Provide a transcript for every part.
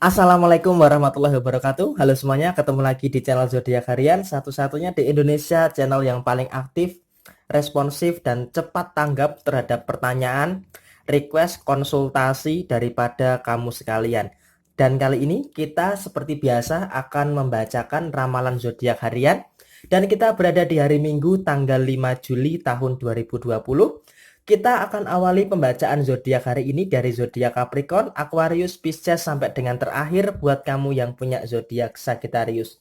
Assalamualaikum warahmatullahi wabarakatuh. Halo semuanya, ketemu lagi di channel Zodiak Harian, satu-satunya di Indonesia channel yang paling aktif, responsif, dan cepat tanggap terhadap pertanyaan, request, konsultasi daripada kamu sekalian. Dan kali ini kita seperti biasa akan membacakan ramalan Zodiak Harian, dan kita berada di hari Minggu tanggal 5 Juli tahun 2020. Kita akan awali pembacaan zodiak hari ini dari zodiak Capricorn, Aquarius, Pisces sampai dengan terakhir buat kamu yang punya zodiak Sagittarius.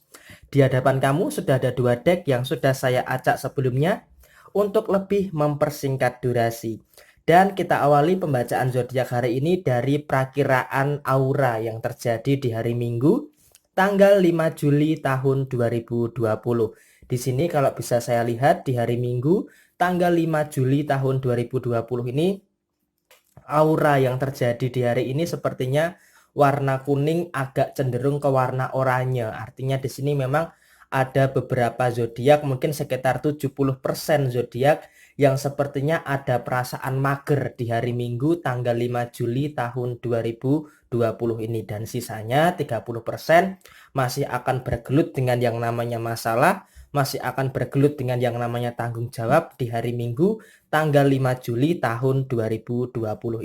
Di hadapan kamu sudah ada 2 deck yang sudah saya acak sebelumnya untuk lebih mempersingkat durasi. Dan kita awali pembacaan zodiak hari ini dari perakiraan aura yang terjadi di hari Minggu tanggal 5 Juli tahun 2020. Di sini kalau bisa saya lihat di hari Minggu tanggal 5 Juli tahun 2020 ini, aura yang terjadi di hari ini sepertinya warna kuning agak cenderung ke warna oranye. Artinya di sini memang ada beberapa zodiak, mungkin sekitar 70% zodiak yang sepertinya ada perasaan mager di hari Minggu tanggal 5 Juli tahun 2020 ini, dan sisanya 30% masih akan bergelut dengan yang namanya masalah, masih akan bergelut dengan yang namanya tanggung jawab di hari Minggu tanggal 5 Juli tahun 2020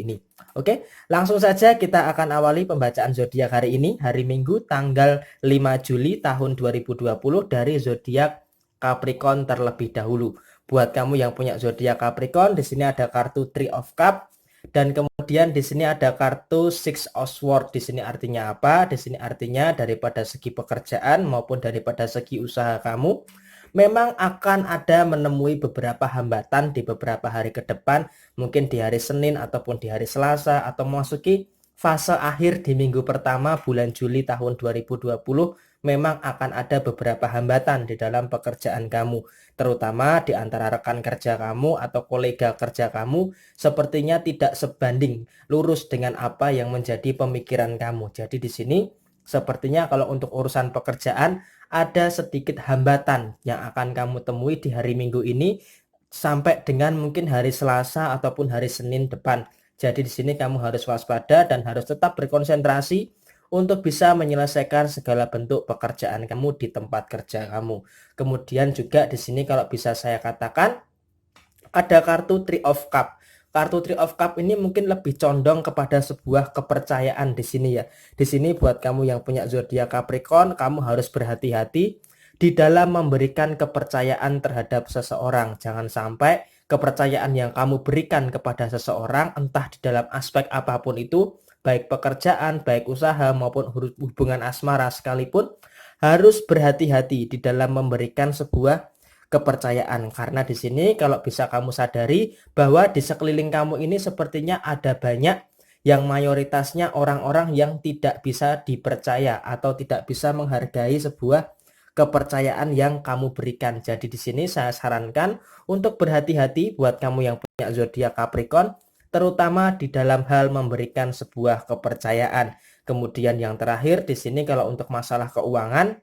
ini. Oke, langsung saja kita akan awali pembacaan zodiak hari ini, hari Minggu tanggal 5 Juli tahun 2020 dari zodiak Capricorn terlebih dahulu. Buat kamu yang punya zodiak Capricorn, di sini ada kartu Three of Cups dan kemudian di sini ada kartu Six of Swords. Di sini artinya apa? Di sini artinya daripada segi pekerjaan maupun daripada segi usaha kamu memang akan ada menemui beberapa hambatan di beberapa hari ke depan, mungkin di hari Senin ataupun di hari Selasa, atau memasuki fase akhir di minggu pertama bulan Juli tahun 2020, memang akan ada beberapa hambatan di dalam pekerjaan kamu, terutama di antara rekan kerja kamu atau kolega kerja kamu sepertinya tidak sebanding lurus dengan apa yang menjadi pemikiran kamu. Jadi di sini sepertinya kalau untuk urusan pekerjaan ada sedikit hambatan yang akan kamu temui di hari Minggu ini sampai dengan mungkin hari Selasa ataupun hari Senin depan. Jadi di sini kamu harus waspada dan harus tetap berkonsentrasi untuk bisa menyelesaikan segala bentuk pekerjaan kamu di tempat kerja kamu. Kemudian juga di sini kalau bisa saya katakan ada kartu Three of Cup. Kartu Three of Cup ini mungkin lebih condong kepada sebuah kepercayaan di sini ya. Di sini buat kamu yang punya zodiak Capricorn, kamu harus berhati-hati di dalam memberikan kepercayaan terhadap seseorang. Jangan sampai kepercayaan yang kamu berikan kepada seseorang, entah di dalam aspek apapun itu, baik pekerjaan, baik usaha maupun hubungan asmara sekalipun, harus berhati-hati di dalam memberikan sebuah kepercayaan, karena di sini kalau bisa kamu sadari bahwa di sekeliling kamu ini sepertinya ada banyak yang mayoritasnya orang-orang yang tidak bisa dipercaya atau tidak bisa menghargai sebuah kepercayaan yang kamu berikan. Jadi di sini saya sarankan untuk berhati-hati buat kamu yang punya zodiak Capricorn, terutama di dalam hal memberikan sebuah kepercayaan. Kemudian yang terakhir di sini kalau untuk masalah keuangan,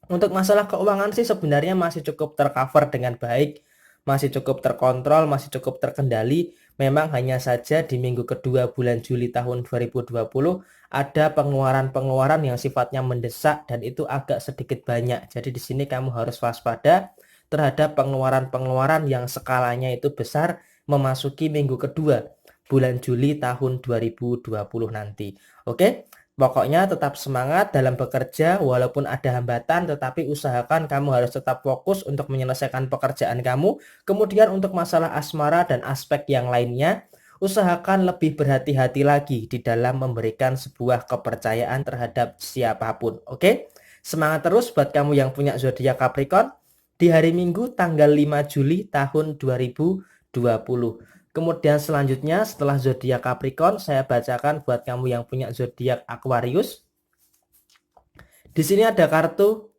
untuk masalah keuangan sih sebenarnya masih cukup tercover dengan baik, masih cukup terkontrol, masih cukup terkendali. Memang hanya saja di minggu kedua bulan Juli tahun 2020 ada pengeluaran-pengeluaran yang sifatnya mendesak dan itu agak sedikit banyak. Jadi di sini kamu harus waspada terhadap pengeluaran-pengeluaran yang skalanya itu besar memasuki minggu kedua bulan Juli tahun 2020 nanti. Oke? Pokoknya tetap semangat dalam bekerja walaupun ada hambatan, tetapi usahakan kamu harus tetap fokus untuk menyelesaikan pekerjaan kamu. Kemudian untuk masalah asmara dan aspek yang lainnya, usahakan lebih berhati-hati lagi di dalam memberikan sebuah kepercayaan terhadap siapapun. Oke? Semangat terus buat kamu yang punya zodiak Capricorn di hari Minggu tanggal 5 Juli tahun 2020. Kemudian selanjutnya setelah zodiak Capricorn, saya bacakan buat kamu yang punya zodiak Aquarius. Di sini ada kartu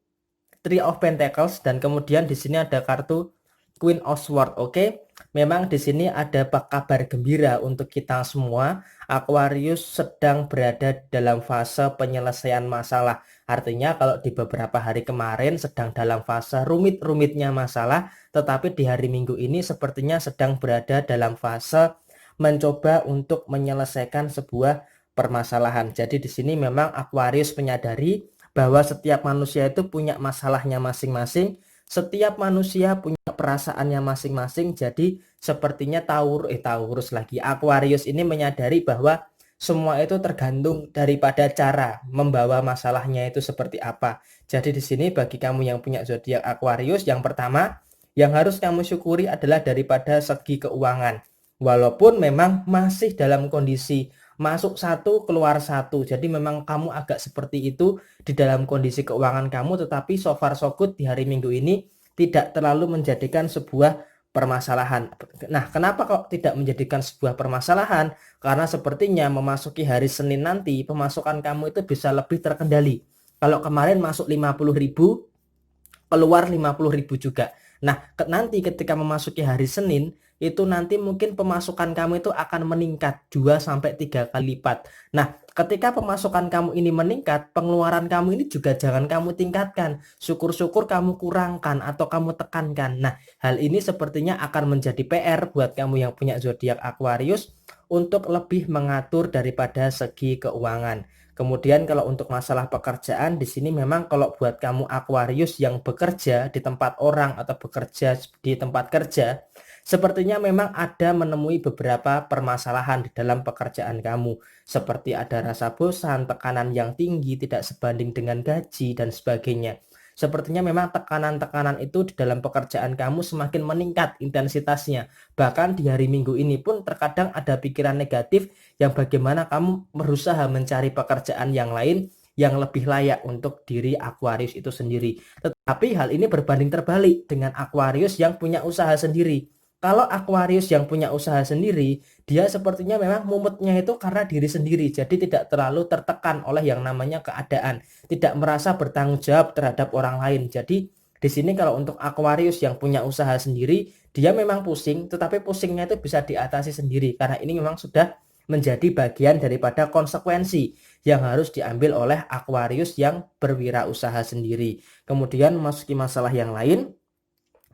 Three of Pentacles dan kemudian di sini ada kartu Queen of Swords. Oke, memang di sini ada kabar gembira untuk kita semua. Aquarius sedang berada dalam fase penyelesaian masalah. Artinya kalau di beberapa hari kemarin sedang dalam fase rumit-rumitnya masalah, tetapi di hari Minggu ini sepertinya sedang berada dalam fase mencoba untuk menyelesaikan sebuah permasalahan. Jadi di sini memang Aquarius menyadari bahwa setiap manusia itu punya masalahnya masing-masing, setiap manusia punya perasaannya masing-masing. Jadi sepertinya Taurus lagi, Aquarius ini menyadari bahwa semua itu tergantung daripada cara membawa masalahnya itu seperti apa. Jadi di sini bagi kamu yang punya zodiak Aquarius, yang pertama yang harus kamu syukuri adalah daripada segi keuangan. Walaupun memang masih dalam kondisi masuk satu keluar satu, jadi memang kamu agak seperti itu di dalam kondisi keuangan kamu, tetapi so far so good di hari Minggu ini tidak terlalu menjadikan sebuah permasalahan. Nah, kenapa kok tidak menjadikan sebuah permasalahan? Karena sepertinya memasuki hari Senin nanti pemasukan kamu itu bisa lebih terkendali. Kalau kemarin masuk 50.000, keluar 50.000 juga. Nah, nanti ketika memasuki hari Senin, itu nanti mungkin pemasukan kamu itu akan meningkat 2-3 kali lipat. Nah, ketika pemasukan kamu ini meningkat, pengeluaran kamu ini juga jangan kamu tingkatkan. Syukur-syukur kamu kurangkan atau kamu tekankan. Nah, hal ini sepertinya akan menjadi PR buat kamu yang punya zodiak Aquarius untuk lebih mengatur daripada segi keuangan. Kemudian kalau untuk masalah pekerjaan, di sini memang kalau buat kamu Aquarius yang bekerja di tempat orang atau bekerja di tempat kerja, sepertinya memang ada menemui beberapa permasalahan di dalam pekerjaan kamu. Seperti ada rasa bosan, tekanan yang tinggi, tidak sebanding dengan gaji, dan sebagainya. Sepertinya memang tekanan-tekanan itu di dalam pekerjaan kamu semakin meningkat intensitasnya. Bahkan di hari Minggu ini pun terkadang ada pikiran negatif yang bagaimana kamu berusaha mencari pekerjaan yang lain yang lebih layak untuk diri Aquarius itu sendiri. Tetapi hal ini berbanding terbalik dengan Aquarius yang punya usaha sendiri. Kalau Aquarius yang punya usaha sendiri, dia sepertinya memang mumetnya itu karena diri sendiri. Jadi tidak terlalu tertekan oleh yang namanya keadaan. Tidak merasa bertanggung jawab terhadap orang lain. Jadi di sini kalau untuk Aquarius yang punya usaha sendiri, dia memang pusing, tetapi pusingnya itu bisa diatasi sendiri. Karena ini memang sudah menjadi bagian daripada konsekuensi yang harus diambil oleh Aquarius yang berwirausaha sendiri. Kemudian memasuki masalah yang lain.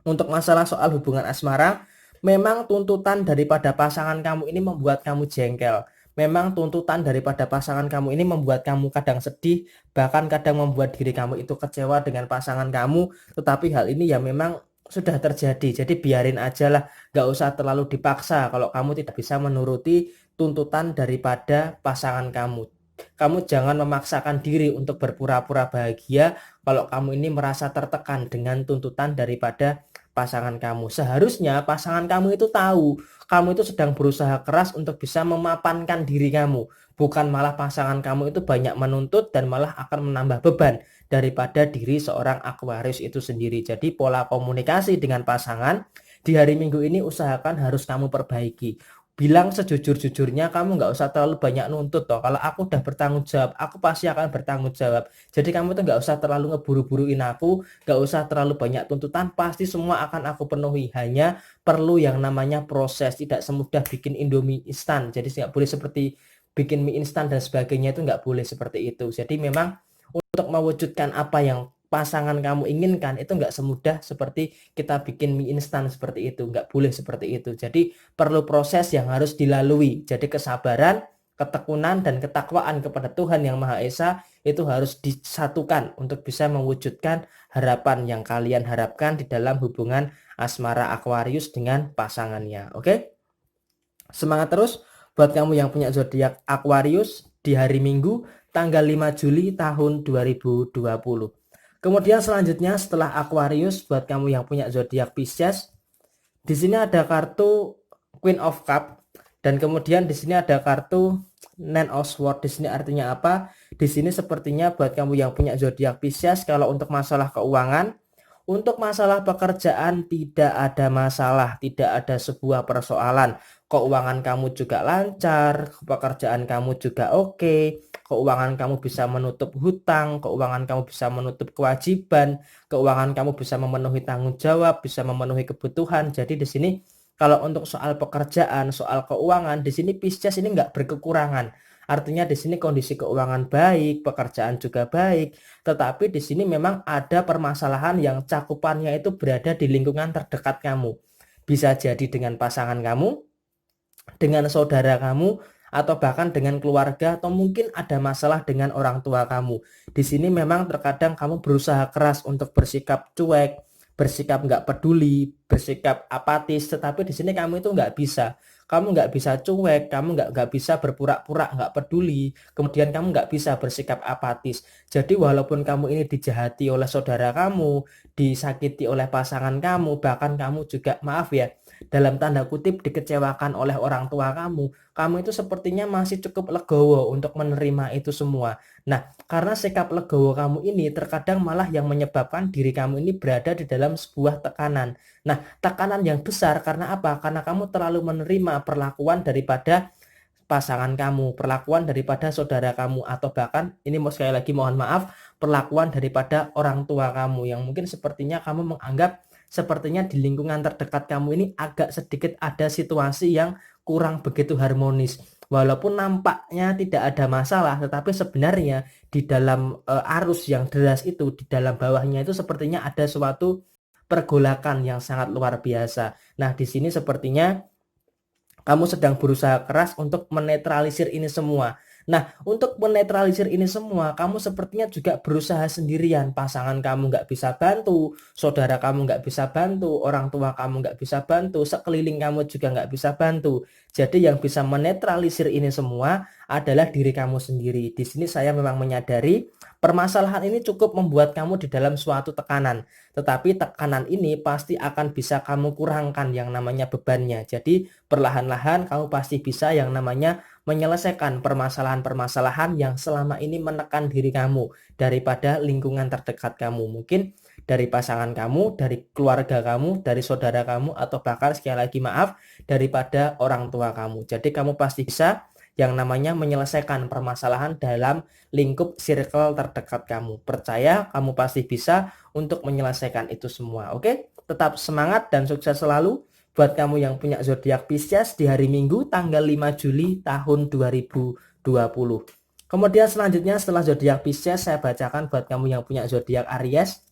Untuk masalah soal hubungan asmara, memang tuntutan daripada pasangan kamu ini membuat kamu jengkel. Memang tuntutan daripada pasangan kamu ini membuat kamu kadang sedih, bahkan kadang membuat diri kamu itu kecewa dengan pasangan kamu. Tetapi hal ini ya memang sudah terjadi. Jadi biarin aja lah, gak usah terlalu dipaksa kalau kamu tidak bisa menuruti tuntutan daripada pasangan kamu. Kamu jangan memaksakan diri untuk berpura-pura bahagia kalau kamu ini merasa tertekan dengan tuntutan daripada pasangan kamu. Seharusnya pasangan kamu itu tahu kamu itu sedang berusaha keras untuk bisa memapankan diri kamu, bukan malah pasangan kamu itu banyak menuntut dan malah akan menambah beban daripada diri seorang Aquarius itu sendiri. Jadi pola komunikasi dengan pasangan di hari Minggu ini usahakan harus kamu perbaiki. Bilang sejujur-jujurnya, kamu nggak usah terlalu banyak nuntut toh. Kalau aku udah bertanggung jawab, aku pasti akan bertanggung jawab. Jadi kamu tuh nggak usah terlalu ngeburu-buruin aku, nggak usah terlalu banyak tuntutan, pasti semua akan aku penuhi. Hanya perlu yang namanya proses, tidak semudah bikin Indomie instan. Jadi nggak boleh seperti bikin mie instan dan sebagainya, itu nggak boleh seperti itu. Jadi memang untuk mewujudkan apa yang pasangan kamu inginkan itu nggak semudah seperti kita bikin mie instan seperti itu, nggak boleh seperti itu. Jadi perlu proses yang harus dilalui. Jadi kesabaran, ketekunan, dan ketakwaan kepada Tuhan Yang Maha Esa itu harus disatukan untuk bisa mewujudkan harapan yang kalian harapkan di dalam hubungan asmara Aquarius dengan pasangannya. Oke? Semangat terus buat kamu yang punya zodiak Aquarius di hari Minggu tanggal 5 Juli tahun 2020. Kemudian selanjutnya setelah Aquarius, buat kamu yang punya zodiak Pisces, di sini ada kartu Queen of Cup dan kemudian di sini ada kartu Nine of Swords. Di sini artinya apa? Di sini sepertinya buat kamu yang punya zodiak Pisces, kalau untuk masalah keuangan, untuk masalah pekerjaan tidak ada masalah, tidak ada sebuah persoalan. Keuangan kamu juga lancar, pekerjaan kamu juga oke, keuangan kamu bisa menutup hutang, keuangan kamu bisa menutup kewajiban, keuangan kamu bisa memenuhi tanggung jawab, bisa memenuhi kebutuhan. Jadi di sini kalau untuk soal pekerjaan, soal keuangan, di sini Pisces ini nggak berkekurangan. Artinya di sini kondisi keuangan baik, pekerjaan juga baik, tetapi di sini memang ada permasalahan yang cakupannya itu berada di lingkungan terdekat kamu. Bisa jadi dengan pasangan kamu, dengan saudara kamu, atau bahkan dengan keluarga, atau mungkin ada masalah dengan orang tua kamu. Di sini memang terkadang kamu berusaha keras untuk bersikap cuek, bersikap nggak peduli, bersikap apatis, tetapi di sini kamu itu nggak bisa. Kamu nggak bisa cuek, kamu nggak bisa berpura-pura nggak peduli, kemudian kamu nggak bisa bersikap apatis. Jadi walaupun kamu ini dijahati oleh saudara kamu, disakiti oleh pasangan kamu, bahkan kamu juga, maaf ya, dalam tanda kutip dikecewakan oleh orang tua kamu itu sepertinya masih cukup legowo untuk menerima itu semua. Nah, karena sikap legowo kamu ini terkadang malah yang menyebabkan diri kamu ini berada di dalam sebuah tekanan. Nah, tekanan yang besar karena apa? Karena kamu terlalu menerima perlakuan daripada pasangan kamu, perlakuan daripada saudara kamu, atau bahkan ini mau sekali lagi mohon maaf, perlakuan daripada orang tua kamu yang mungkin sepertinya kamu menganggap sepertinya di lingkungan terdekat kamu ini agak sedikit ada situasi yang kurang begitu harmonis. Walaupun nampaknya tidak ada masalah, tetapi sebenarnya di dalam arus yang deras itu, di dalam bawahnya itu sepertinya ada suatu pergolakan yang sangat luar biasa. Nah, di sini sepertinya kamu sedang berusaha keras untuk menetralisir ini semua. Nah, untuk menetralisir ini semua, kamu sepertinya juga berusaha sendirian. Pasangan kamu nggak bisa bantu, saudara kamu nggak bisa bantu, orang tua kamu nggak bisa bantu, sekeliling kamu juga nggak bisa bantu. Jadi yang bisa menetralisir ini semua adalah diri kamu sendiri. Di sini saya memang menyadari permasalahan ini cukup membuat kamu di dalam suatu tekanan. Tetapi tekanan ini pasti akan bisa kamu kurangkan yang namanya bebannya. Jadi perlahan-lahan kamu pasti bisa yang namanya menyelesaikan permasalahan-permasalahan yang selama ini menekan diri kamu daripada lingkungan terdekat kamu. Mungkin dari pasangan kamu, dari keluarga kamu, dari saudara kamu, atau bahkan sekali lagi maaf, daripada orang tua kamu. Jadi kamu pasti bisa yang namanya menyelesaikan permasalahan dalam lingkup circle terdekat kamu. Percaya kamu pasti bisa untuk menyelesaikan itu semua. Oke? Tetap semangat dan sukses selalu buat kamu yang punya zodiak Pisces di hari Minggu tanggal 5 Juli tahun 2020. Kemudian selanjutnya setelah zodiak Pisces saya bacakan buat kamu yang punya zodiak Aries.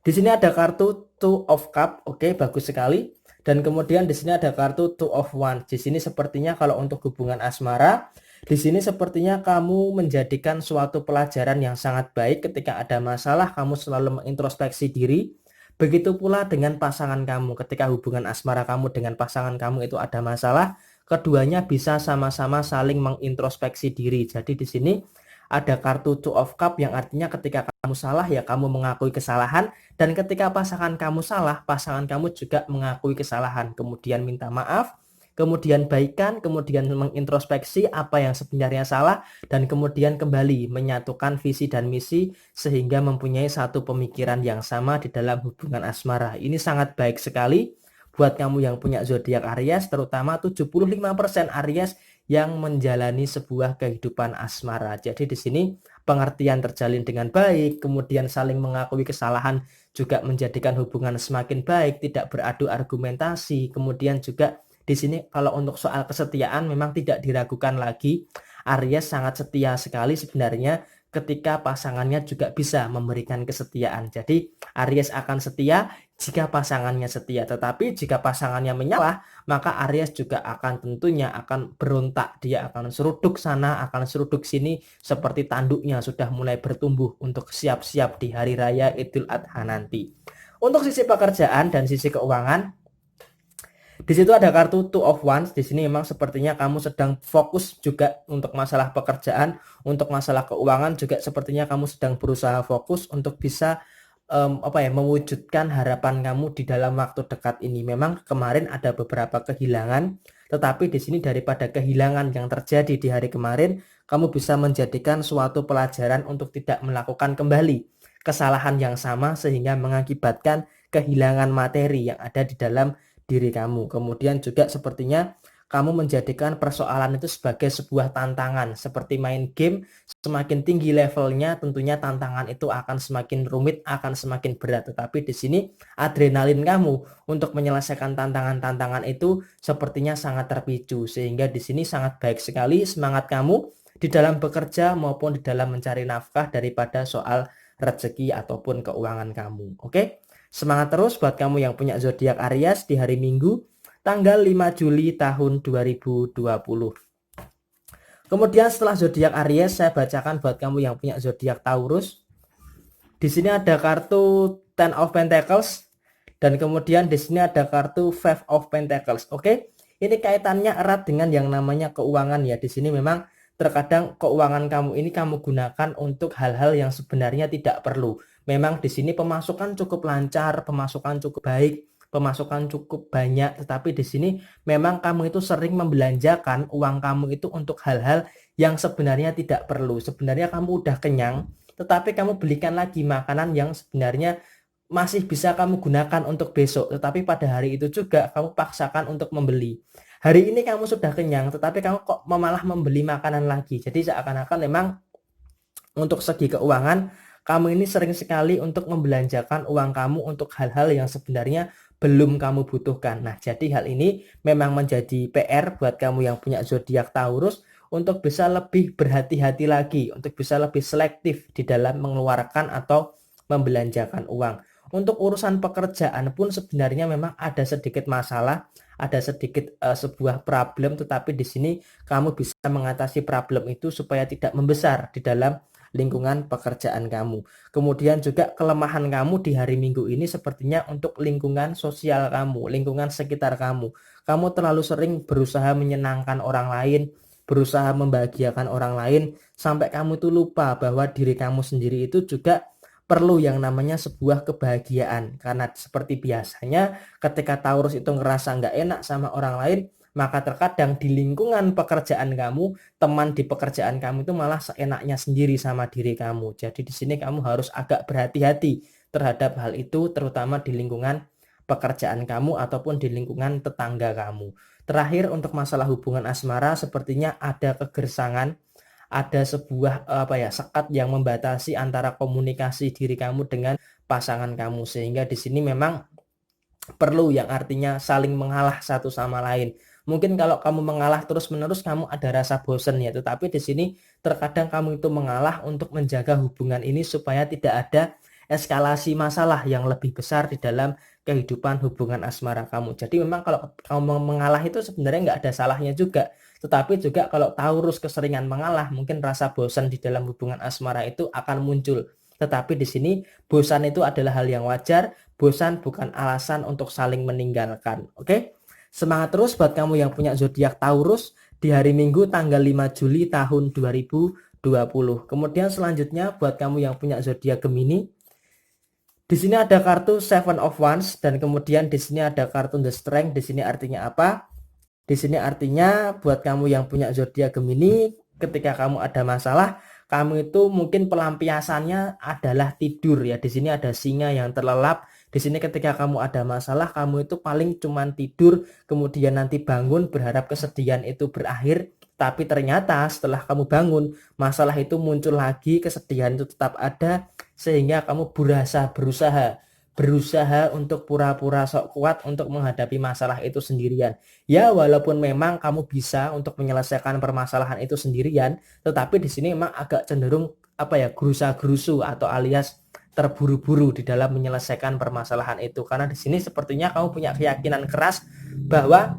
Di sini ada kartu Two of Cup. Oke, bagus sekali. Dan kemudian di sini ada kartu Two of Wands. Di sini sepertinya kalau untuk hubungan asmara, di sini sepertinya kamu menjadikan suatu pelajaran yang sangat baik ketika ada masalah, kamu selalu mengintrospeksi diri. Begitu pula dengan pasangan kamu, ketika hubungan asmara kamu dengan pasangan kamu itu ada masalah, keduanya bisa sama-sama saling mengintrospeksi diri. Jadi di sini ada kartu Two of Cup yang artinya ketika kamu salah ya kamu mengakui kesalahan, dan ketika pasangan kamu salah, pasangan kamu juga mengakui kesalahan, kemudian minta maaf, kemudian baikan, kemudian mengintrospeksi apa yang sebenarnya salah, dan kemudian kembali menyatukan visi dan misi sehingga mempunyai satu pemikiran yang sama di dalam hubungan asmara. Ini sangat baik sekali buat kamu yang punya zodiak Aries, terutama 75% Aries yang menjalani sebuah kehidupan asmara. Jadi di sini pengertian terjalin dengan baik, kemudian saling mengakui kesalahan juga menjadikan hubungan semakin baik, tidak beradu argumentasi, kemudian juga di sini kalau untuk soal kesetiaan memang tidak diragukan lagi. Aries sangat setia sekali sebenarnya ketika pasangannya juga bisa memberikan kesetiaan. Jadi Aries akan setia jika pasangannya setia. Tetapi jika pasangannya menyalah, maka Aries juga akan tentunya akan berontak. Dia akan seruduk sana, akan seruduk sini seperti tanduknya sudah mulai bertumbuh untuk siap-siap di hari raya Idul Adha nanti. Untuk sisi pekerjaan dan sisi keuangan, di situ ada kartu Two of Wands. Di sini memang sepertinya kamu sedang fokus juga untuk masalah pekerjaan, untuk masalah keuangan juga sepertinya kamu sedang berusaha fokus untuk bisa mewujudkan harapan kamu di dalam waktu dekat ini. Memang kemarin ada beberapa kehilangan, tetapi di sini daripada kehilangan yang terjadi di hari kemarin, kamu bisa menjadikan suatu pelajaran untuk tidak melakukan kembali kesalahan yang sama sehingga mengakibatkan kehilangan materi yang ada di dalam diri kamu. Kemudian juga sepertinya kamu menjadikan persoalan itu sebagai sebuah tantangan. Seperti main game, semakin tinggi levelnya tentunya tantangan itu akan semakin rumit, akan semakin berat. Tetapi di sini adrenalin kamu untuk menyelesaikan tantangan-tantangan itu sepertinya sangat terpicu. Sehingga di sini sangat baik sekali semangat kamu di dalam bekerja maupun di dalam mencari nafkah daripada soal rezeki ataupun keuangan kamu. Oke? Semangat terus buat kamu yang punya zodiak Aries di hari Minggu tanggal 5 Juli tahun 2020. Kemudian setelah zodiak Aries, saya bacakan buat kamu yang punya zodiak Taurus. Di sini ada kartu Ten of Pentacles dan kemudian di sini ada kartu Five of Pentacles. Oke. Ini kaitannya erat dengan yang namanya keuangan ya. Di sini memang terkadang keuangan kamu ini kamu gunakan untuk hal-hal yang sebenarnya tidak perlu. Memang di sini pemasukan cukup lancar, pemasukan cukup baik, pemasukan cukup banyak, tetapi di sini memang kamu itu sering membelanjakan uang kamu itu untuk hal-hal yang sebenarnya tidak perlu. Sebenarnya kamu udah kenyang, tetapi kamu belikan lagi makanan yang sebenarnya masih bisa kamu gunakan untuk besok, tetapi pada hari itu juga kamu paksakan untuk membeli. Hari ini kamu sudah kenyang, tetapi kamu kok malah membeli makanan lagi. Jadi seakan-akan memang untuk segi keuangan, kamu ini sering sekali untuk membelanjakan uang kamu untuk hal-hal yang sebenarnya belum kamu butuhkan. Nah, jadi hal ini memang menjadi PR buat kamu yang punya zodiak Taurus untuk bisa lebih berhati-hati lagi, untuk bisa lebih selektif di dalam mengeluarkan atau membelanjakan uang. Untuk urusan pekerjaan pun sebenarnya memang ada sedikit masalah, ada sedikit sebuah problem, tetapi di sini kamu bisa mengatasi problem itu supaya tidak membesar di dalam lingkungan pekerjaan kamu. Kemudian juga kelemahan kamu di hari Minggu ini sepertinya untuk lingkungan sosial kamu, lingkungan sekitar kamu. Kamu terlalu sering berusaha menyenangkan orang lain, berusaha membahagiakan orang lain, sampai kamu tuh lupa bahwa diri kamu sendiri itu juga perlu yang namanya sebuah kebahagiaan. Karena seperti biasanya ketika Taurus itu ngerasa nggak enak sama orang lain, maka terkadang di lingkungan pekerjaan kamu, teman di pekerjaan kamu itu malah seenaknya sendiri sama diri kamu. Jadi di sini kamu harus agak berhati-hati terhadap hal itu, terutama di lingkungan pekerjaan kamu ataupun di lingkungan tetangga kamu. Terakhir, untuk masalah hubungan asmara sepertinya ada kegersangan, ada sebuah sekat yang membatasi antara komunikasi diri kamu dengan pasangan kamu, sehingga di sini memang perlu yang artinya saling mengalah satu sama lain. Mungkin kalau kamu mengalah terus-menerus kamu ada rasa bosan ya, tetapi di sini terkadang kamu itu mengalah untuk menjaga hubungan ini supaya tidak ada eskalasi masalah yang lebih besar di dalam kehidupan hubungan asmara kamu. Jadi memang kalau kamu mengalah itu sebenarnya nggak ada salahnya juga. Tetapi juga kalau Taurus keseringan mengalah, mungkin rasa bosan di dalam hubungan asmara itu akan muncul. Tetapi di sini bosan itu adalah hal yang wajar, bosan bukan alasan untuk saling meninggalkan. Oke? Semangat terus buat kamu yang punya zodiak Taurus di hari Minggu tanggal 5 Juli tahun 2020. Kemudian selanjutnya buat kamu yang punya zodiak Gemini, di sini ada kartu Seven of Wands dan kemudian di sini ada kartu The Strength. Di sini artinya apa? Di sini artinya buat kamu yang punya zodiak Gemini, ketika kamu ada masalah, kamu itu mungkin pelampiasannya adalah tidur ya. Di sini ada singa yang terlelap. Di sini ketika kamu ada masalah, kamu itu paling cuman tidur, kemudian nanti bangun berharap kesedihan itu berakhir. Tapi ternyata setelah kamu bangun, masalah itu muncul lagi, kesedihan itu tetap ada, sehingga kamu berusaha untuk pura-pura sok kuat untuk menghadapi masalah itu sendirian. Ya, walaupun memang kamu bisa untuk menyelesaikan permasalahan itu sendirian, tetapi di sini memang agak cenderung gerusa-gerusu atau alias terburu-buru di dalam menyelesaikan permasalahan itu. Karena di sini sepertinya kamu punya keyakinan keras bahwa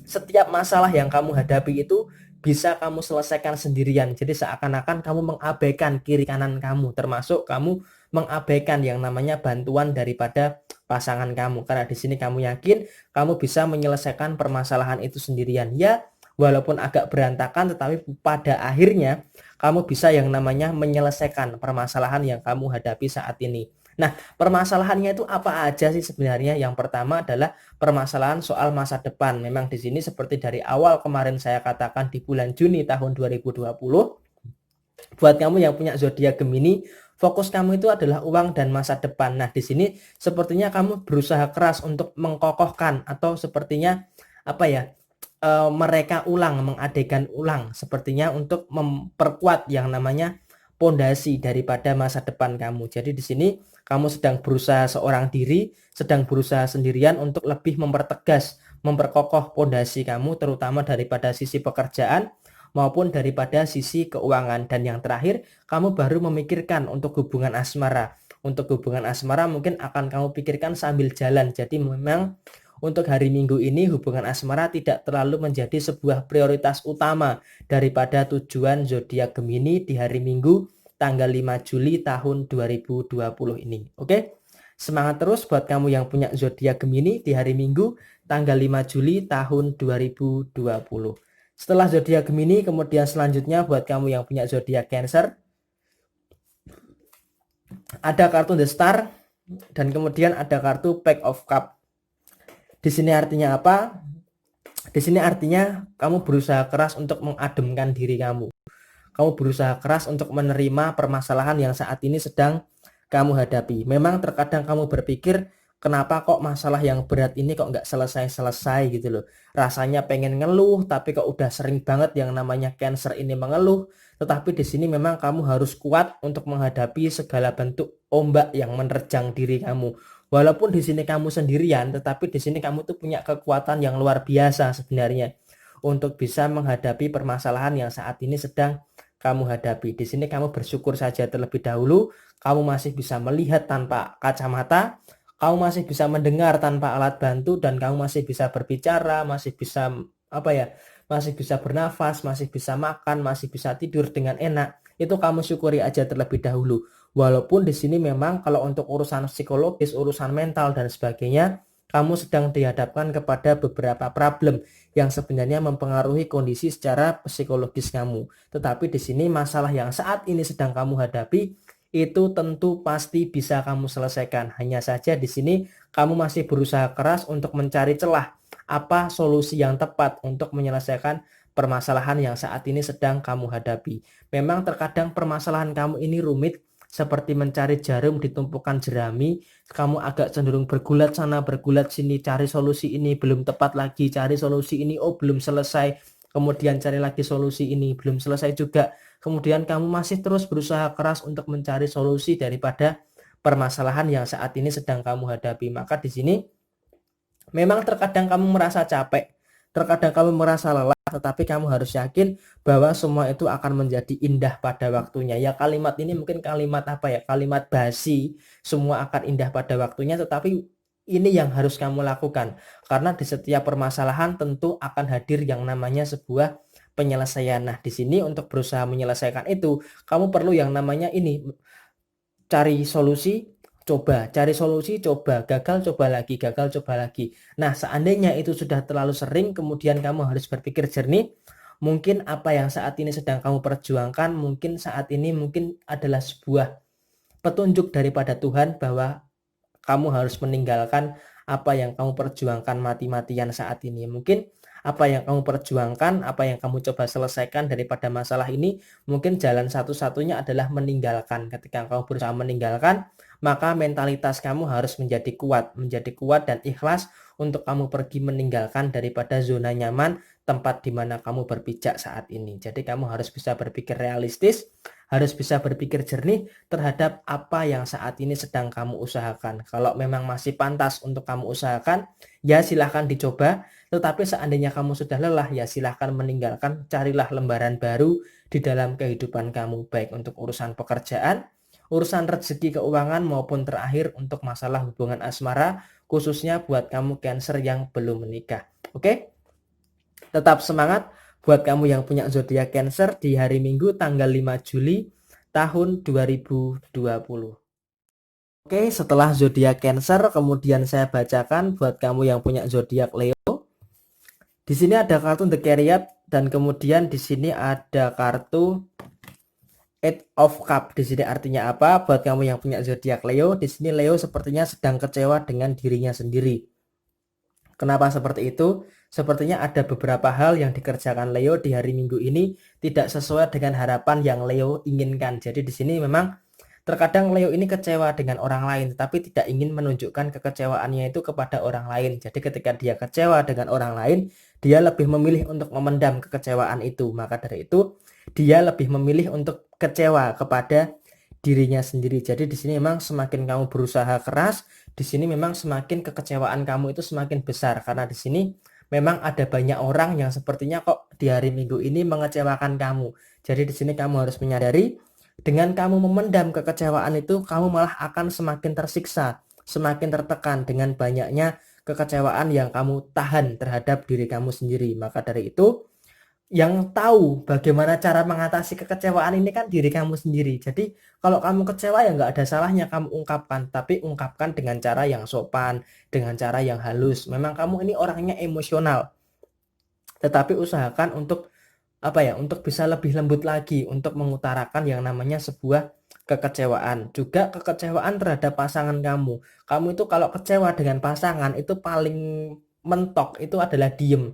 setiap masalah yang kamu hadapi itu bisa kamu selesaikan sendirian. Jadi seakan-akan kamu mengabaikan kiri kanan kamu, termasuk kamu mengabaikan yang namanya bantuan daripada pasangan kamu. Karena di sini kamu yakin kamu bisa menyelesaikan permasalahan itu sendirian. Ya, walaupun agak berantakan, tetapi pada akhirnya kamu bisa yang namanya menyelesaikan permasalahan yang kamu hadapi saat ini. Nah, permasalahannya itu apa aja sih sebenarnya? Yang pertama adalah permasalahan soal masa depan. Memang di sini seperti dari awal kemarin saya katakan di bulan Juni tahun 2020, buat kamu yang punya zodiak Gemini, fokus kamu itu adalah uang dan masa depan. Nah, di sini sepertinya kamu berusaha keras untuk mengkokohkan atau sepertinya mereka ulang, mengadegan ulang sepertinya untuk memperkuat yang namanya pondasi daripada masa depan kamu. Jadi di sini kamu sedang berusaha seorang diri, sedang berusaha sendirian untuk lebih mempertegas, memperkokoh pondasi kamu, terutama daripada sisi pekerjaan maupun daripada sisi keuangan. Dan yang terakhir, kamu baru memikirkan untuk hubungan asmara. Untuk hubungan asmara mungkin akan kamu pikirkan sambil jalan. Jadi memang untuk hari Minggu ini hubungan asmara tidak terlalu menjadi sebuah prioritas utama daripada tujuan zodiak Gemini di hari Minggu tanggal 5 Juli tahun 2020 ini. Oke? Semangat terus buat kamu yang punya zodiak Gemini di hari Minggu tanggal 5 Juli tahun 2020. Setelah zodiak Gemini, kemudian selanjutnya buat kamu yang punya zodiak Cancer, ada kartu The Star dan kemudian ada kartu Pack of Cup. Di sini artinya apa? Di sini artinya kamu berusaha keras untuk mengademkan diri kamu. Kamu berusaha keras untuk menerima permasalahan yang saat ini sedang kamu hadapi. Memang terkadang kamu berpikir, kenapa kok masalah yang berat ini kok nggak selesai-selesai gitu loh. Rasanya pengen ngeluh, tapi kok udah sering banget yang namanya Cancer ini mengeluh. Tetapi di sini memang kamu harus kuat untuk menghadapi segala bentuk ombak yang menerjang diri kamu. Walaupun di sini kamu sendirian, tetapi di sini kamu tuh punya kekuatan yang luar biasa sebenarnya untuk bisa menghadapi permasalahan yang saat ini sedang kamu hadapi. Di sini kamu bersyukur saja terlebih dahulu, kamu masih bisa melihat tanpa kacamata, kamu masih bisa mendengar tanpa alat bantu, dan kamu masih bisa berbicara, masih bisa masih bisa bernafas, masih bisa makan, masih bisa tidur dengan enak. Itu kamu syukuri aja terlebih dahulu. Walaupun di sini memang kalau untuk urusan psikologis, urusan mental dan sebagainya, kamu sedang dihadapkan kepada beberapa problem yang sebenarnya mempengaruhi kondisi secara psikologis kamu. Tetapi di sini masalah yang saat ini sedang kamu hadapi itu tentu pasti bisa kamu selesaikan. Hanya saja di sini kamu masih berusaha keras untuk mencari celah apa solusi yang tepat untuk menyelesaikan permasalahan yang saat ini sedang kamu hadapi. Memang terkadang permasalahan kamu ini rumit, seperti mencari jarum di tumpukan jerami. Kamu agak cenderung bergulat sana, bergulat sini, cari solusi ini belum tepat lagi, cari solusi ini, oh belum selesai, kemudian cari lagi solusi ini, belum selesai juga. Kemudian kamu masih terus berusaha keras untuk mencari solusi daripada permasalahan yang saat ini sedang kamu hadapi. Maka di sini memang terkadang kamu merasa capek, terkadang kamu merasa lelah, tetapi kamu harus yakin bahwa semua itu akan menjadi indah pada waktunya. Ya, kalimat ini mungkin kalimat kalimat basi, semua akan indah pada waktunya, tetapi ini yang harus kamu lakukan. Karena di setiap permasalahan tentu akan hadir yang namanya sebuah penyelesaian. Nah, di sini untuk berusaha menyelesaikan itu, kamu perlu yang namanya ini, cari solusi, coba, cari solusi, coba, gagal, coba lagi, gagal, coba lagi. Nah, seandainya itu sudah terlalu sering, kemudian kamu harus berpikir jernih, mungkin apa yang saat ini sedang kamu perjuangkan, mungkin saat ini mungkin adalah sebuah petunjuk daripada Tuhan bahwa kamu harus meninggalkan apa yang kamu perjuangkan mati-matian saat ini. Mungkin apa yang kamu perjuangkan, apa yang kamu coba selesaikan daripada masalah ini, mungkin jalan satu-satunya adalah meninggalkan. Ketika kamu berusaha meninggalkan, maka mentalitas kamu harus menjadi kuat dan ikhlas untuk kamu pergi meninggalkan daripada zona nyaman tempat di mana kamu berpijak saat ini. Jadi kamu harus bisa berpikir realistis, harus bisa berpikir jernih terhadap apa yang saat ini sedang kamu usahakan. Kalau memang masih pantas untuk kamu usahakan, ya silahkan dicoba. Tetapi seandainya kamu sudah lelah, ya silahkan meninggalkan, carilah lembaran baru di dalam kehidupan kamu, baik untuk urusan pekerjaan, urusan rezeki keuangan, maupun terakhir untuk masalah hubungan asmara, khususnya buat kamu Cancer yang belum menikah. Oke? Tetap semangat buat kamu yang punya zodiak Cancer di hari Minggu tanggal 5 Juli tahun 2020. Oke, setelah zodiak Cancer, kemudian saya bacakan buat kamu yang punya zodiak Leo. Di sini ada kartu The Chariot dan kemudian di sini ada kartu Eight of Cup. Di sini artinya apa? Buat kamu yang punya zodiak Leo, di sini Leo sepertinya sedang kecewa dengan dirinya sendiri. Kenapa seperti itu? Sepertinya ada beberapa hal yang dikerjakan Leo di hari Minggu ini tidak sesuai dengan harapan yang Leo inginkan. Jadi di sini memang terkadang Leo ini kecewa dengan orang lain, tetapi tidak ingin menunjukkan kekecewaannya itu kepada orang lain. Jadi ketika dia kecewa dengan orang lain, dia lebih memilih untuk memendam kekecewaan itu. Maka dari itu, dia lebih memilih untuk kecewa kepada dirinya sendiri. Jadi di sini memang semakin kamu berusaha keras, di sini memang semakin kekecewaan kamu itu semakin besar, karena di sini memang ada banyak orang yang sepertinya kok di hari Minggu ini mengecewakan kamu. Jadi di sini kamu harus menyadari, dengan kamu memendam kekecewaan itu, kamu malah akan semakin tersiksa, semakin tertekan dengan banyaknya kekecewaan yang kamu tahan terhadap diri kamu sendiri. Maka dari itu, yang tahu bagaimana cara mengatasi kekecewaan ini kan diri kamu sendiri. Jadi kalau kamu kecewa ya nggak ada salahnya kamu ungkapkan, tapi ungkapkan dengan cara yang sopan, dengan cara yang halus. Memang kamu ini orangnya emosional, tetapi usahakan untuk untuk bisa lebih lembut lagi untuk mengutarakan yang namanya sebuah kekecewaan. Juga kekecewaan terhadap pasangan kamu. Kamu itu kalau kecewa dengan pasangan itu paling mentok itu adalah diem.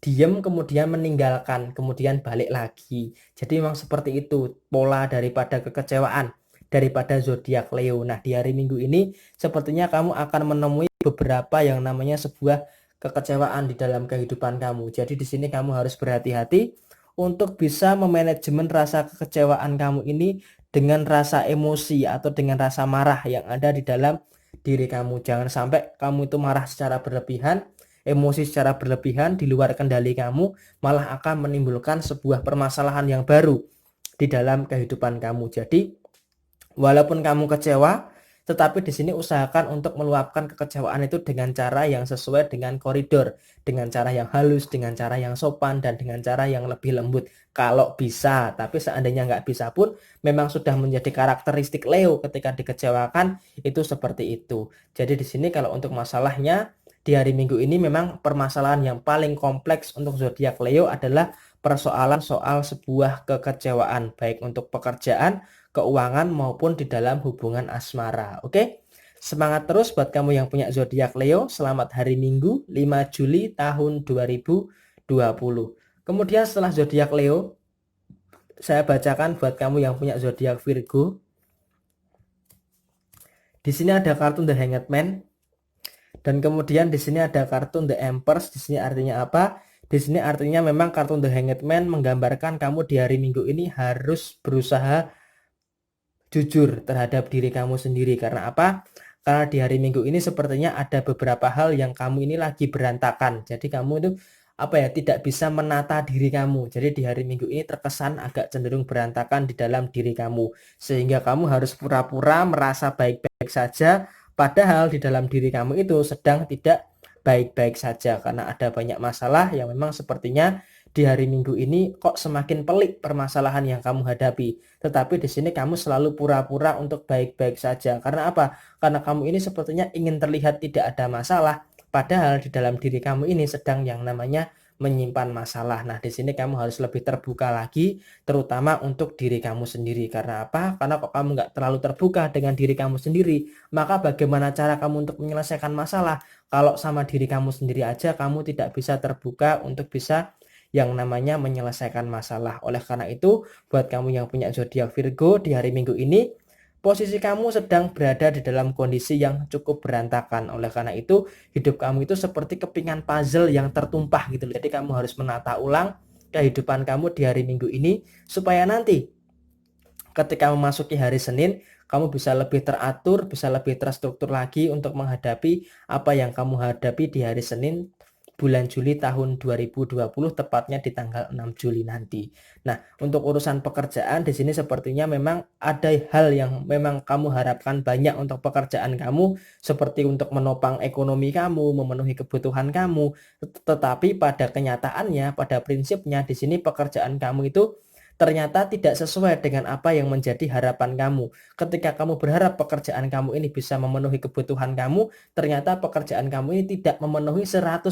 Diem kemudian meninggalkan, kemudian balik lagi. Jadi memang seperti itu pola daripada kekecewaan daripada zodiak Leo. Nah, di hari Minggu ini sepertinya kamu akan menemui beberapa yang namanya sebuah kekecewaan di dalam kehidupan kamu. Jadi di sini kamu harus berhati-hati untuk bisa memanajemen rasa kekecewaan kamu ini dengan rasa emosi atau dengan rasa marah yang ada di dalam diri kamu. Jangan sampai kamu itu marah secara berlebihan, emosi secara berlebihan di luar kendali kamu, malah akan menimbulkan sebuah permasalahan yang baru di dalam kehidupan kamu. Jadi walaupun kamu kecewa, tetapi di sini usahakan untuk meluapkan kekecewaan itu dengan cara yang sesuai dengan koridor, dengan cara yang halus, dengan cara yang sopan, dan dengan cara yang lebih lembut. Kalau bisa, tapi seandainya nggak bisa pun, memang sudah menjadi karakteristik Leo ketika dikecewakan, itu seperti itu. Jadi di sini kalau untuk masalahnya, di hari Minggu ini memang permasalahan yang paling kompleks untuk zodiak Leo adalah persoalan soal sebuah kekecewaan, baik untuk pekerjaan, keuangan maupun di dalam hubungan asmara. Oke? Semangat terus buat kamu yang punya zodiak Leo. Selamat hari Minggu 5 Juli tahun 2020. Kemudian setelah zodiak Leo, saya bacakan buat kamu yang punya zodiak Virgo. Di sini ada kartu The Hanged Man. Dan kemudian di sini ada kartu The Empress. Di sini artinya apa? Di sini artinya memang kartu The Hanged Man menggambarkan kamu di hari Minggu ini harus berusaha jujur terhadap diri kamu sendiri. Karena apa? Karena di hari Minggu ini sepertinya ada beberapa hal yang kamu ini lagi berantakan. Jadi kamu itu tidak bisa menata diri kamu. Jadi di hari Minggu ini terkesan agak cenderung berantakan di dalam diri kamu. Sehingga kamu harus pura-pura merasa baik-baik saja, padahal di dalam diri kamu itu sedang tidak baik-baik saja. Karena ada banyak masalah yang memang sepertinya di hari Minggu ini kok semakin pelik permasalahan yang kamu hadapi. Tetapi di sini kamu selalu pura-pura untuk baik-baik saja. Karena apa? Karena kamu ini sepertinya ingin terlihat tidak ada masalah, padahal di dalam diri kamu ini sedang yang namanya menyimpan masalah. Nah, di sini kamu harus lebih terbuka lagi, terutama untuk diri kamu sendiri. Karena apa? Karena kok kamu nggak terlalu terbuka dengan diri kamu sendiri, maka bagaimana cara kamu untuk menyelesaikan masalah? Kalau sama diri kamu sendiri aja kamu tidak bisa terbuka untuk bisa yang namanya menyelesaikan masalah. Oleh karena itu, buat kamu yang punya zodiak Virgo di hari Minggu ini, posisi kamu sedang berada di dalam kondisi yang cukup berantakan. Oleh karena itu, hidup kamu itu seperti kepingan puzzle yang tertumpah gitu. Jadi kamu harus menata ulang kehidupan kamu di hari Minggu ini supaya nanti ketika memasuki hari Senin, kamu bisa lebih teratur, bisa lebih terstruktur lagi untuk menghadapi apa yang kamu hadapi di hari Senin bulan Juli tahun 2020, tepatnya di tanggal 6 Juli nanti. Nah, untuk urusan pekerjaan di sini sepertinya memang ada hal yang memang kamu harapkan banyak untuk pekerjaan kamu, seperti untuk menopang ekonomi kamu, memenuhi kebutuhan kamu. Tetapi pada kenyataannya, pada prinsipnya di sini pekerjaan kamu itu ternyata tidak sesuai dengan apa yang menjadi harapan kamu. Ketika kamu berharap pekerjaan kamu ini bisa memenuhi kebutuhan kamu, ternyata pekerjaan kamu ini tidak memenuhi 100%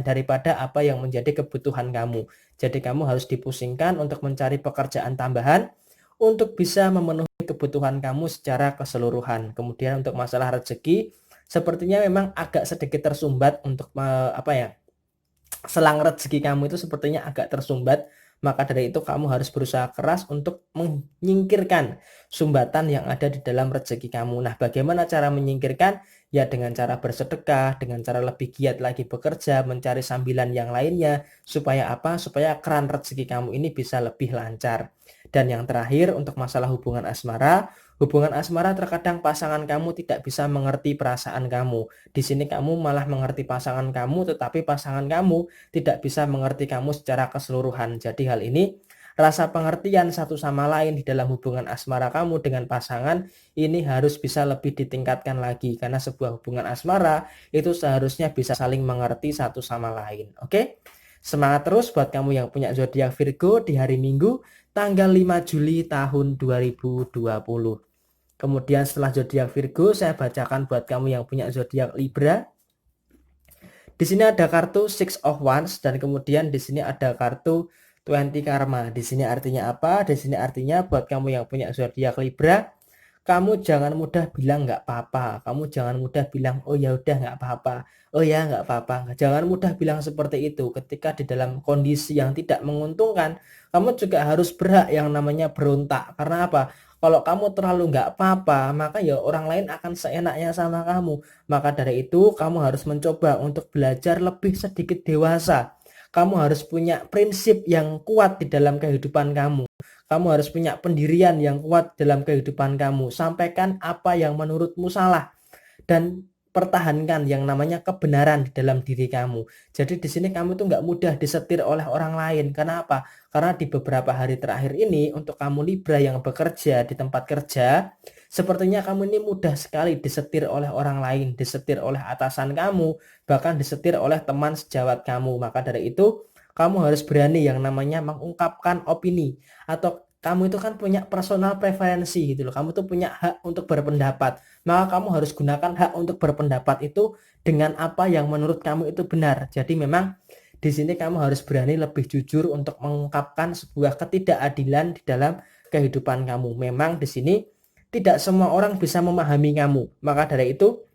daripada apa yang menjadi kebutuhan kamu. Jadi kamu harus dipusingkan untuk mencari pekerjaan tambahan untuk bisa memenuhi kebutuhan kamu secara keseluruhan. Kemudian untuk masalah rezeki, sepertinya memang agak sedikit tersumbat untuk selang rezeki kamu itu sepertinya agak tersumbat. Maka dari itu kamu harus berusaha keras untuk menyingkirkan sumbatan yang ada di dalam rezeki kamu. Nah, bagaimana cara menyingkirkan? Ya dengan cara bersedekah, dengan cara lebih giat lagi bekerja, mencari sambilan yang lainnya. Supaya apa? Supaya keran rezeki kamu ini bisa lebih lancar. Dan yang terakhir untuk masalah hubungan asmara terkadang pasangan kamu tidak bisa mengerti perasaan kamu. Di sini kamu malah mengerti pasangan kamu, tetapi pasangan kamu tidak bisa mengerti kamu secara keseluruhan. Jadi hal ini Rasa pengertian satu sama lain di dalam hubungan asmara kamu dengan pasangan ini harus bisa lebih ditingkatkan lagi, karena sebuah hubungan asmara itu seharusnya bisa saling mengerti satu sama lain. Oke? Semangat terus buat kamu yang punya zodiak Virgo di hari Minggu tanggal 5 Juli tahun 2020. Kemudian setelah zodiak Virgo, saya bacakan buat kamu yang punya zodiak Libra. Di sini ada kartu Six of Wands dan kemudian di sini ada kartu 20 Karma. Di sini artinya apa? Di sini artinya buat kamu yang punya zodiak Libra, kamu jangan mudah bilang nggak apa-apa. Kamu jangan mudah bilang oh ya udah nggak apa-apa. Oh ya nggak apa-apa. Jangan mudah bilang seperti itu. Ketika di dalam kondisi yang tidak menguntungkan, kamu juga harus berhak yang namanya berontak. Karena apa? Kalau kamu terlalu nggak apa-apa, maka ya orang lain akan seenaknya sama kamu. Maka dari itu, kamu harus mencoba untuk belajar lebih sedikit dewasa. Kamu harus punya prinsip yang kuat di dalam kehidupan kamu. Kamu harus punya pendirian yang kuat dalam kehidupan kamu. Sampaikan apa yang menurutmu salah dan pertahankan yang namanya kebenaran di dalam diri kamu. Jadi di sini kamu tuh nggak mudah disetir oleh orang lain. Karena apa? Karena di beberapa hari terakhir ini untuk kamu Libra yang bekerja di tempat kerja, sepertinya kamu ini mudah sekali disetir oleh orang lain, disetir oleh atasan kamu, bahkan disetir oleh teman sejawat kamu. Maka dari itu, kamu harus berani yang namanya mengungkapkan opini, atau kamu itu kan punya personal preferensi gitu loh. Kamu tuh punya hak untuk berpendapat. Maka kamu harus gunakan hak untuk berpendapat itu dengan apa yang menurut kamu itu benar. Jadi memang di sini kamu harus berani lebih jujur untuk mengungkapkan sebuah ketidakadilan di dalam kehidupan kamu. Memang di sini tidak semua orang bisa memahami kamu. Maka dari itu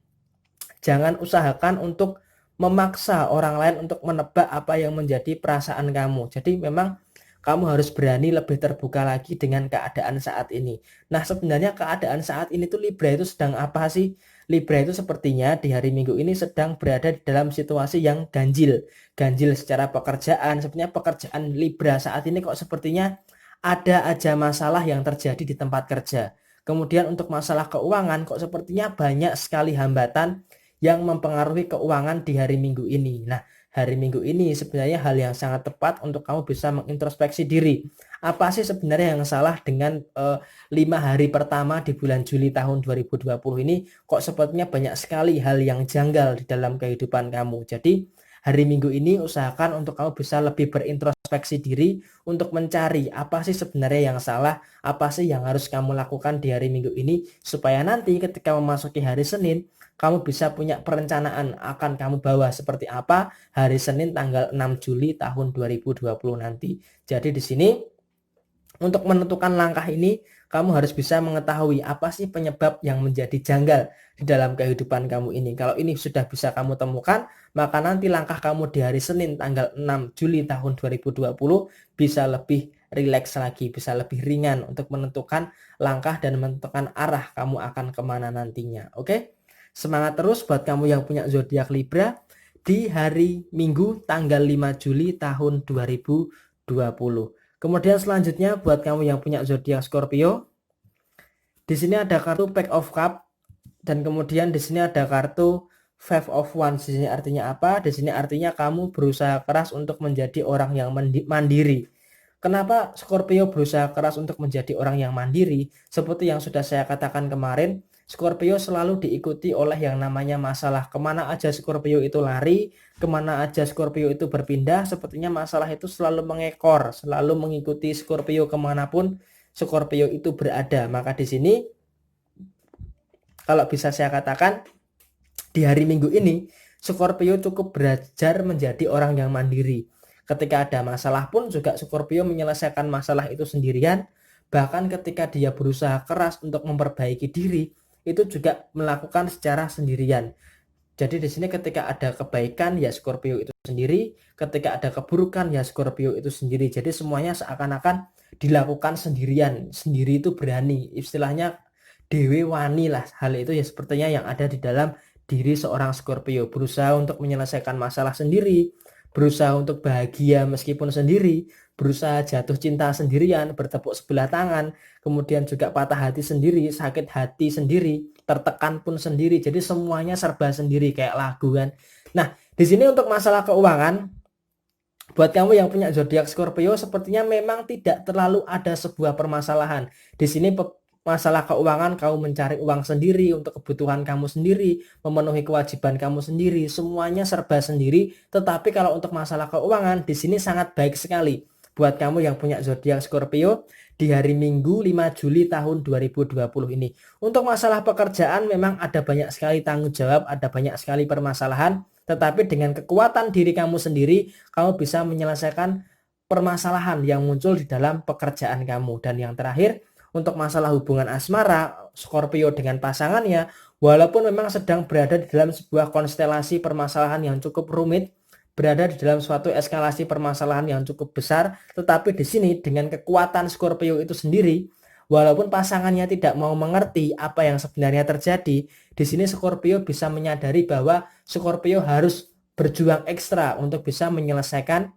jangan usahakan untuk memaksa orang lain untuk menebak apa yang menjadi perasaan kamu. Jadi memang kamu harus berani lebih terbuka lagi dengan keadaan saat ini. Nah, sebenarnya keadaan saat ini tuh Libra itu sedang apa sih? Libra itu sepertinya di hari Minggu ini sedang berada di dalam situasi yang ganjil. Ganjil secara pekerjaan. Sebenarnya pekerjaan Libra saat ini kok sepertinya ada aja masalah yang terjadi di tempat kerja. Kemudian untuk masalah keuangan kok sepertinya banyak sekali hambatan yang mempengaruhi keuangan di hari Minggu ini. Nah, hari Minggu ini sebenarnya hal yang sangat tepat untuk kamu bisa mengintrospeksi diri. Apa sih sebenarnya yang salah dengan 5 hari pertama di bulan Juli tahun 2020 ini? Kok sepertinya banyak sekali hal yang janggal di dalam kehidupan kamu. Jadi hari Minggu ini usahakan untuk kamu bisa lebih berintrospeksi diri untuk mencari apa sih sebenarnya yang salah, apa sih yang harus kamu lakukan di hari Minggu ini supaya nanti ketika memasuki hari Senin kamu bisa punya perencanaan akan kamu bawa seperti apa hari Senin tanggal 6 Juli tahun 2020 nanti. Jadi di sini untuk menentukan langkah ini kamu harus bisa mengetahui apa sih penyebab yang menjadi janggal di dalam kehidupan kamu ini. Kalau ini sudah bisa kamu temukan, maka nanti langkah kamu di hari Senin tanggal 6 Juli tahun 2020 bisa lebih rileks lagi, bisa lebih ringan untuk menentukan langkah dan menentukan arah kamu akan kemana nantinya. Oke? Semangat terus buat kamu yang punya zodiak Libra di hari Minggu tanggal 5 Juli tahun 2020. Kemudian selanjutnya buat kamu yang punya zodiak Scorpio, di sini ada kartu Pack of Cup dan kemudian di sini ada kartu Five of Wands. Di sini artinya apa? Di sini artinya kamu berusaha keras untuk menjadi orang yang mandiri. Kenapa Scorpio berusaha keras untuk menjadi orang yang mandiri? Seperti yang sudah saya katakan kemarin, Scorpio selalu diikuti oleh yang namanya masalah. Kemana aja Scorpio itu lari, kemana aja Scorpio itu berpindah, sepertinya masalah itu selalu mengekor, selalu mengikuti Scorpio kemanapun Scorpio itu berada. Maka di sini, kalau bisa saya katakan, di hari Minggu ini, Scorpio cukup belajar menjadi orang yang mandiri. Ketika ada masalah pun juga Scorpio menyelesaikan masalah itu sendirian. Bahkan ketika dia berusaha keras untuk memperbaiki diri, itu juga melakukan secara sendirian. Jadi di sini ketika ada kebaikan ya Scorpio itu sendiri, ketika ada keburukan ya Scorpio itu sendiri. Jadi semuanya seakan-akan dilakukan sendirian. Sendiri itu berani. Istilahnya dewe wani lah. Hal itu ya sepertinya yang ada di dalam diri seorang Scorpio. Berusaha untuk menyelesaikan masalah sendiri, berusaha untuk bahagia meskipun sendiri, berusaha jatuh cinta sendirian, bertepuk sebelah tangan, kemudian juga patah hati sendiri, sakit hati sendiri, tertekan pun sendiri. Jadi semuanya serba sendiri kayak lagu kan. Nah, di sini untuk masalah keuangan, Buat kamu yang punya zodiak Scorpio, sepertinya memang tidak terlalu ada sebuah permasalahan. Di sini masalah keuangan, kamu mencari uang sendiri untuk kebutuhan kamu sendiri, memenuhi kewajiban kamu sendiri, semuanya serba sendiri. Tetapi kalau untuk masalah keuangan, di sini sangat baik sekali. Buat kamu yang punya zodiak Scorpio, di hari Minggu 5 Juli tahun 2020 ini. Untuk masalah pekerjaan memang ada banyak sekali tanggung jawab, ada banyak sekali permasalahan. Tetapi dengan kekuatan diri kamu sendiri, kamu bisa menyelesaikan permasalahan yang muncul di dalam pekerjaan kamu. Dan yang terakhir, untuk masalah hubungan asmara, Scorpio dengan pasangannya, walaupun memang sedang berada di dalam sebuah konstelasi permasalahan yang cukup rumit, berada di dalam suatu eskalasi permasalahan yang cukup besar, tetapi di sini dengan kekuatan Scorpio itu sendiri, walaupun pasangannya tidak mau mengerti apa yang sebenarnya terjadi, di sini Scorpio bisa menyadari bahwa Scorpio harus berjuang ekstra untuk bisa menyelesaikan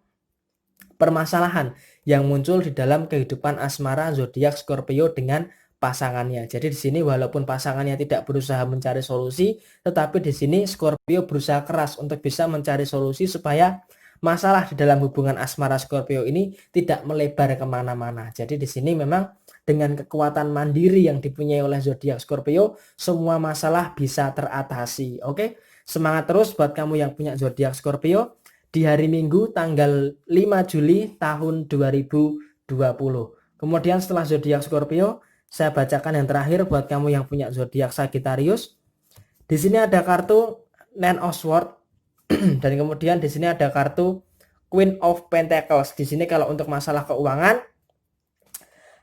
permasalahan yang muncul di dalam kehidupan asmara zodiak Scorpio dengan pasangannya. Jadi di sini walaupun pasangannya tidak berusaha mencari solusi, tetapi di sini Scorpio berusaha keras untuk bisa mencari solusi supaya masalah di dalam hubungan asmara Scorpio ini tidak melebar kemana-mana. Jadi di sini memang dengan kekuatan mandiri yang dipunyai oleh zodiak Scorpio, semua masalah bisa teratasi. Oke, semangat terus buat kamu yang punya zodiak Scorpio di hari Minggu tanggal 5 Juli tahun 2020. Kemudian setelah zodiak Scorpio, saya bacakan yang terakhir buat kamu yang punya zodiak Sagittarius. Di sini ada kartu Nine of Swords dan kemudian di sini ada kartu Queen of Pentacles. Di sini kalau untuk masalah keuangan,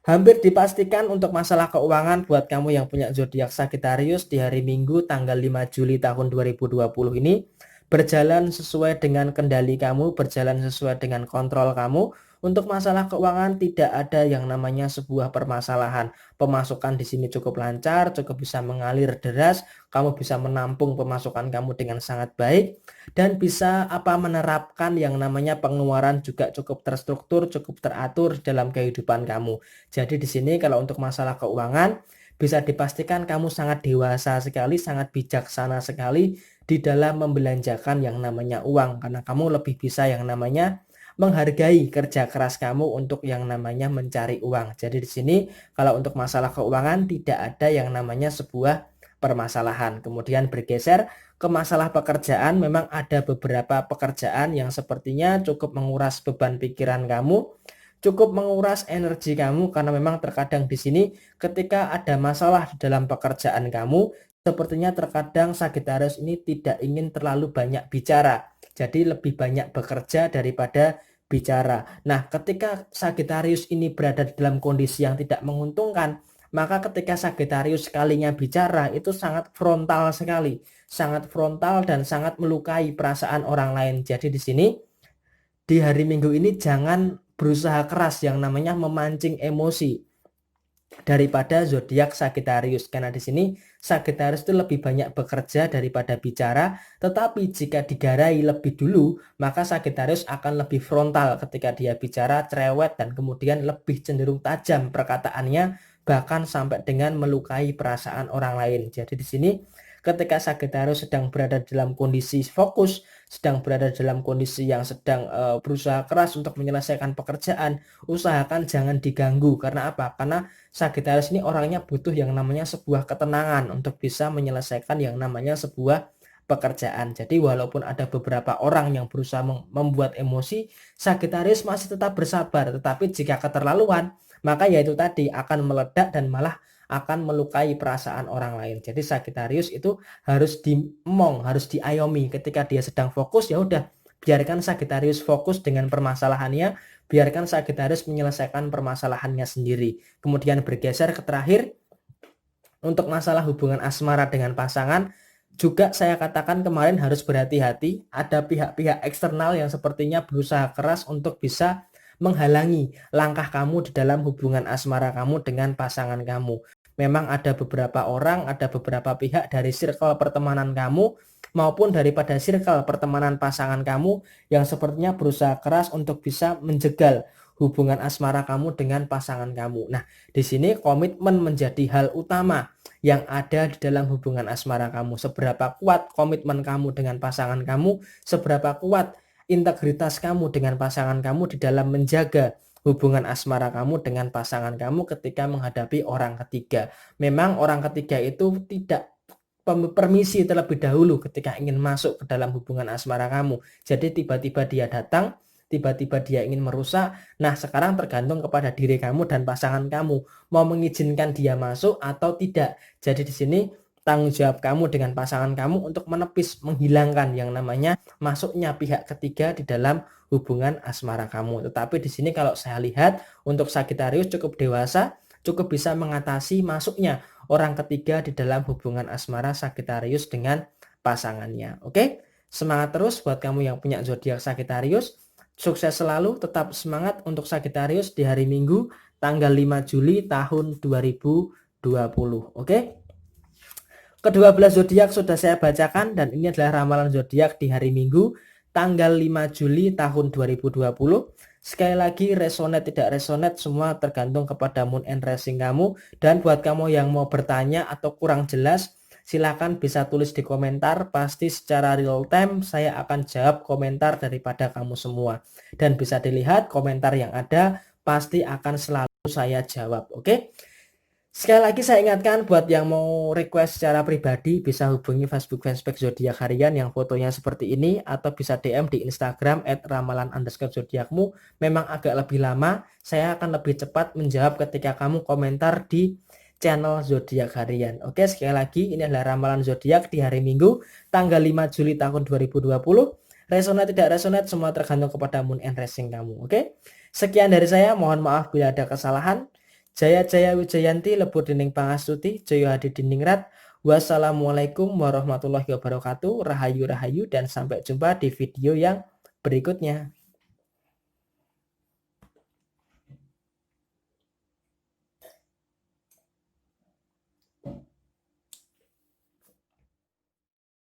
hampir dipastikan untuk masalah keuangan buat kamu yang punya zodiak Sagittarius di hari Minggu tanggal 5 Juli tahun 2020 ini berjalan sesuai dengan kendali kamu, berjalan sesuai dengan kontrol kamu. Untuk masalah keuangan tidak ada yang namanya sebuah permasalahan. Pemasukan di sini cukup lancar, cukup bisa mengalir deras, kamu bisa menampung pemasukan kamu dengan sangat baik dan bisa menerapkan yang namanya pengeluaran juga cukup terstruktur, cukup teratur dalam kehidupan kamu. Jadi di sini kalau untuk masalah keuangan bisa dipastikan kamu sangat dewasa sekali, sangat bijaksana sekali di dalam membelanjakan yang namanya uang, karena kamu lebih bisa yang namanya menghargai kerja keras kamu untuk yang namanya mencari uang. Jadi di sini kalau untuk masalah keuangan tidak ada yang namanya sebuah permasalahan. Kemudian bergeser ke masalah pekerjaan, memang ada beberapa pekerjaan yang sepertinya cukup menguras beban pikiran kamu, cukup menguras energi kamu, karena memang terkadang di sini ketika ada masalah di dalam pekerjaan kamu, sepertinya terkadang Sagittarius ini tidak ingin terlalu banyak bicara. Jadi lebih banyak bekerja daripada bicara. Nah, ketika Sagittarius ini berada di dalam kondisi yang tidak menguntungkan, maka ketika Sagittarius sekalinya bicara itu sangat frontal sekali, sangat frontal dan sangat melukai perasaan orang lain. Jadi di sini di hari Minggu ini jangan berusaha keras yang namanya memancing emosi daripada zodiak Sagittarius, karena di sini Sagittarius itu lebih banyak bekerja daripada bicara. Tetapi jika digarai lebih dulu, maka Sagittarius akan lebih frontal ketika dia bicara, cerewet dan kemudian lebih cenderung tajam perkataannya, bahkan sampai dengan melukai perasaan orang lain. Jadi di sini ketika Sagittarius sedang berada dalam kondisi fokus, sedang berada dalam kondisi yang sedang berusaha keras untuk menyelesaikan pekerjaan, usahakan jangan diganggu. Karena apa? Karena Sagittarius ini orangnya butuh yang namanya sebuah ketenangan untuk bisa menyelesaikan yang namanya sebuah pekerjaan. Jadi walaupun ada beberapa orang yang berusaha membuat emosi, Sagittarius masih tetap bersabar. Tetapi jika keterlaluan, maka yaitu tadi akan meledak dan malah akan melukai perasaan orang lain. Jadi Sagittarius itu harus diemong, harus diayomi. Ketika dia sedang fokus, ya udah biarkan Sagittarius fokus dengan permasalahannya, biarkan Sagittarius menyelesaikan permasalahannya sendiri. Kemudian bergeser ke terakhir, untuk masalah hubungan asmara dengan pasangan, juga saya katakan kemarin harus berhati-hati. Ada pihak-pihak eksternal yang sepertinya berusaha keras untuk bisa menghalangi langkah kamu di dalam hubungan asmara kamu dengan pasangan kamu. Memang ada beberapa orang, ada beberapa pihak dari circle pertemanan kamu maupun daripada circle pertemanan pasangan kamu yang sepertinya berusaha keras untuk bisa menjegal hubungan asmara kamu dengan pasangan kamu. Nah, di sini komitmen menjadi hal utama yang ada di dalam hubungan asmara kamu. Seberapa kuat komitmen kamu dengan pasangan kamu, seberapa kuat integritas kamu dengan pasangan kamu di dalam menjaga hubungan asmara kamu dengan pasangan kamu ketika menghadapi orang ketiga. Memang orang ketiga itu tidak permisi terlebih dahulu ketika ingin masuk ke dalam hubungan asmara kamu. Jadi tiba-tiba dia datang, tiba-tiba dia ingin merusak. Nah, sekarang tergantung kepada diri kamu dan pasangan kamu mau mengizinkan dia masuk atau tidak. Jadi di sini tanggung jawab kamu dengan pasangan kamu untuk menepis, menghilangkan yang namanya masuknya pihak ketiga di dalam hubungan asmara kamu. Tetapi di sini kalau saya lihat untuk Sagittarius cukup dewasa, cukup bisa mengatasi masuknya orang ketiga di dalam hubungan asmara Sagittarius dengan pasangannya. Oke? Semangat terus buat kamu yang punya zodiak Sagittarius. Sukses selalu, tetap semangat untuk Sagittarius di hari Minggu tanggal 5 Juli tahun 2020. Oke? Kedua belas zodiak sudah saya bacakan dan ini adalah ramalan zodiak di hari Minggu tanggal 5 Juli tahun 2020. Sekali lagi resonate tidak resonate semua tergantung kepada moon and rising kamu. Dan buat kamu yang mau bertanya atau kurang jelas, silakan bisa tulis di komentar. Pasti secara real time saya akan jawab komentar daripada kamu semua. Dan bisa dilihat komentar yang ada pasti akan selalu saya jawab. Oke? Sekali lagi saya ingatkan buat yang mau request secara pribadi bisa hubungi Facebook fanspage zodiak harian yang fotonya seperti ini atau bisa DM di Instagram @ramalan_zodiakmu. Memang agak lebih lama, saya akan lebih cepat menjawab ketika kamu komentar di channel zodiak harian. Oke, sekali lagi ini adalah ramalan zodiak di hari Minggu tanggal 5 Juli tahun 2020. Resonate tidak resonate semua tergantung kepada moon and rising kamu. Oke. Sekian dari saya, mohon maaf bila ada kesalahan. Jaya Jaya Wijayanti Lebur Dinding Pangastuti Joyo Hadi Dindingrat. Wassalamualaikum warahmatullahi wabarakatuh. Rahayu Rahayu dan sampai jumpa di video yang berikutnya.